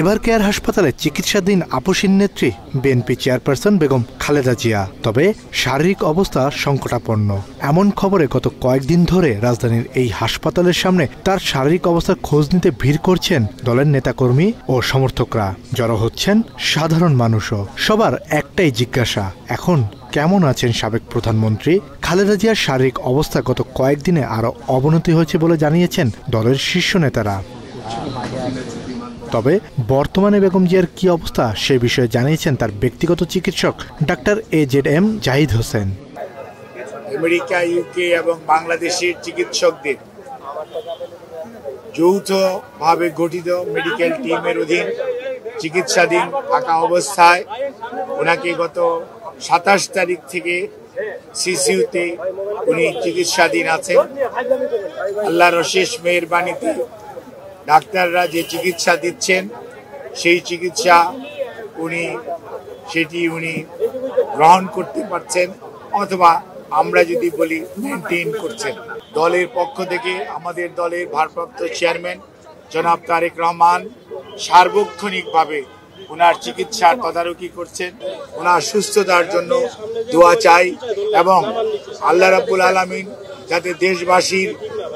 এবার কেয়ার হাসপাতালে চিকিৎসাধীন আপসীন নেত্রী বিএনপি চেয়ারপারসন বেগম খালেদা জিয়া। তবে শারীরিক অবস্থা সংকটাপন্ন। এমন খবরে গত কয়েকদিন ধরে রাজধানীর এই হাসপাতালের সামনে তার শারীরিক অবস্থার খোঁজ নিতে ভিড় করছেন দলের নেতাকর্মী ও সমর্থকরা। জড়ো হচ্ছেন সাধারণ মানুষও। সবার একটাই জিজ্ঞাসা, এখন কেমন আছেন সাবেক প্রধানমন্ত্রী? খালেদা জিয়ার শারীরিক অবস্থা গত কয়েকদিনে আরো অবনতি হয়েছে বলে জানিয়েছেন দলের শীর্ষ নেতারা। তবে বর্তমানে বেগম জিয়ার কি অবস্থা সে বিষয়ে জানিয়েছেন তার ব্যক্তিগত চিকিৎসক doctor AZM Zahid Hossain. America, UK এবং বাংলাদেশের চিকিৎসকদের যৌথভাবে গঠিত মেডিকেল টিমের অধীন চিকিৎসাধীন থাকা অবস্থায় ওনাকে গত 27 তারিখ থেকে সিসিউতে উনি চিকিৎসাধীন আছেন। আল্লাহর অশেষ মেহেরবানিতে ডাক্তাররা যে চিকিৎসা দিচ্ছেন সেই চিকিৎসা উনি গ্রহণ করতে পারছেন, অথবা আমরা যদি বলি মেনটেন করছেন। দলের পক্ষ থেকে আমাদের দলের ভারপ্রাপ্ত চেয়ারম্যান জনাব তারেক রহমান সার্বক্ষণিকভাবে ওনার চিকিৎসার তদারকি করছেন। ওনার সুস্থতার জন্য দোয়া চাই এবং আল্লাহ রাব্বুল আলামিন যাতে দেশবাসীর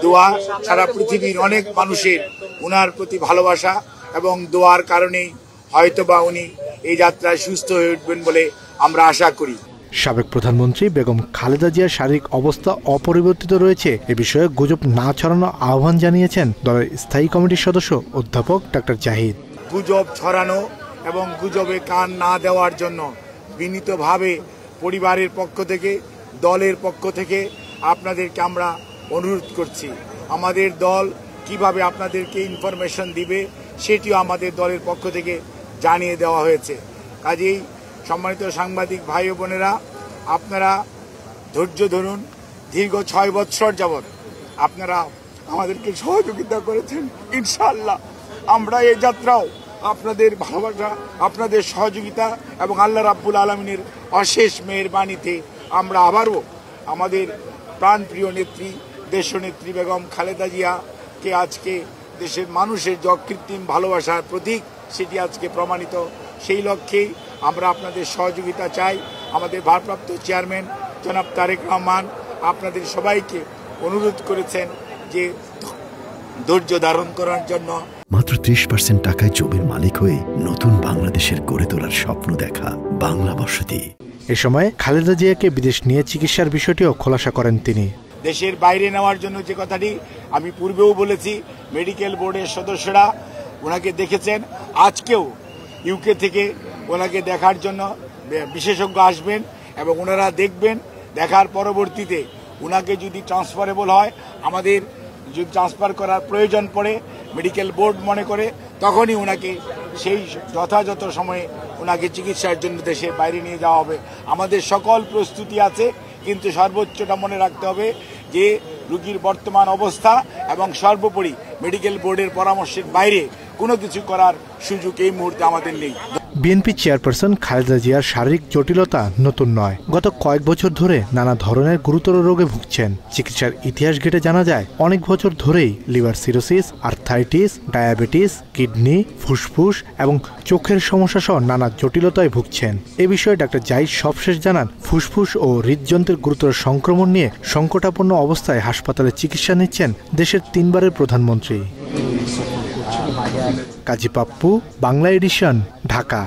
দোয়া, সারা পৃথিবীর অনেক মানুষের ওনার প্রতি ভালোবাসা এবং দোয়ার কারণেই হয়তোবা উনি এই যাত্রায় সুস্থ হয়ে উঠবেন বলে আমরা আশা করি। সাবেক প্রধানমন্ত্রী বেগম খালেদা জিয়ার শারীরিক অবস্থা অপরিবর্তিত রয়েছে এ বিষয়ে গুজব না ছড়ানো আহ্বান জানিয়েছেন দলের স্থায়ী কমিটির সদস্য অধ্যাপক ডাক্তার জাহিদ। গুজব ছড়ানো এবং গুজবে কান না দেওয়ার জন্য বিনীতভাবে পরিবারের পক্ষ থেকে, দলের পক্ষ থেকে আপনাদেরকে আমরা অনুরোধ করছি। আমাদের দল কিভাবে আপনাদেরকে ইনফরমেশন দিবে সেটিও আমাদের দলের পক্ষ থেকে জানিয়ে দেওয়া হয়েছে। কাজেই সম্মানিত সাংবাদিক ভাই ও বোনেরা, আপনারা ধৈর্য ধরুন। দীর্ঘ 6 বছর যাবৎ আপনারা আমাদেরকে সহযোগিতা করেছেন। ইনশাআল্লাহ আমরা এই যাত্রাও আপনাদের ভালোবাসা, আপনাদের সহযোগিতা এবং আল্লাহ রাব্বুল আলামিনের অশেষ মেহেরবানিতে আমরা আবারও আমাদের প্রাণপ্রিয় নেত্রী, দেশনেত্রী বেগম খালেদা জিয়াকে আজকে দেশের মানুষের যে অকৃত্রিম ভালোবাসার প্রতীক সেটি আজকে প্রমাণিত। সেই লক্ষ্যেই আমরা আপনাদের সহযোগিতা চাই। আমাদের ভারপ্রাপ্ত চেয়ারম্যান জনাব তারেক রহমান আপনাদের সবাইকে অনুরোধ করেছেন যে ধৈর্য ধারণ করার জন্য। মাত্র 30% টাকায় জমির মালিক হয়ে নতুন বাংলাদেশের গড়ে তোলার স্বপ্ন দেখা বাংলা বসতি। এ সময় খালেদা জিয়াকে বিদেশ নিয়ে চিকিৎসার বিষয়টিও খোলাসা করেন তিনি। দেশের বাইরে নেওয়ার জন্য যে কথাটি আমি পূর্বেও বলেছি, মেডিকেল বোর্ডের সদস্যরা ওনাকে দেখেছেন। আজকেও ইউকে থেকে ওনাকে দেখার জন্য বিশেষজ্ঞ আসবেন এবং ওনারা দেখবেন। দেখার পরবর্তীতে ওনাকে যদি ট্রান্সফারেবল হয়, আমাদের যদি ট্রান্সফার করার প্রয়োজন পড়ে মেডিকেল বোর্ড মনে করে, তখনই ওনাকে সেই যথাযথ সময়ে ওনাকে চিকিৎসার জন্য দেশের বাইরে নিয়ে যাওয়া হবে। আমাদের সকল প্রস্তুতি আছে, কিন্তু সর্বোচ্চটা মনে রাখতে হবে যে রোগীর বর্তমান অবস্থা এবং সর্বোপরি মেডিকেল বোর্ডের পরামর্শের বাইরে কোনো কিছু করার সুযোগ এই মুহূর্তে আমাদের নেই। বিএনপি চেয়ারপারসন খালেদা জিয়ার শারীরিক জটিলতা নতুন নয়। গত কয়েক বছর ধরে নানা ধরনের গুরুতর রোগে ভুগছেন। চিকিৎসার ইতিহাস ঘেটে জানা যায় অনেক বছর ধরেই liver cirrhosis, arthritis, diabetes, kidney, ফুসফুস এবং চোখের সমস্যা সহ নানা জটিলতায় ভুগছেন। এ বিষয়ে ডাক্তার জাহিদ সবশেষ জানান, ফুসফুস ও হৃদযন্ত্রের গুরুতর সংক্রমণ নিয়ে সংকটাপন্ন অবস্থায় হাসপাতালে চিকিৎসা নিচ্ছেন দেশের 3 বারের প্রধানমন্ত্রী। কাজী পাপ্পু, বাংলা এডিশন, ঢাকা।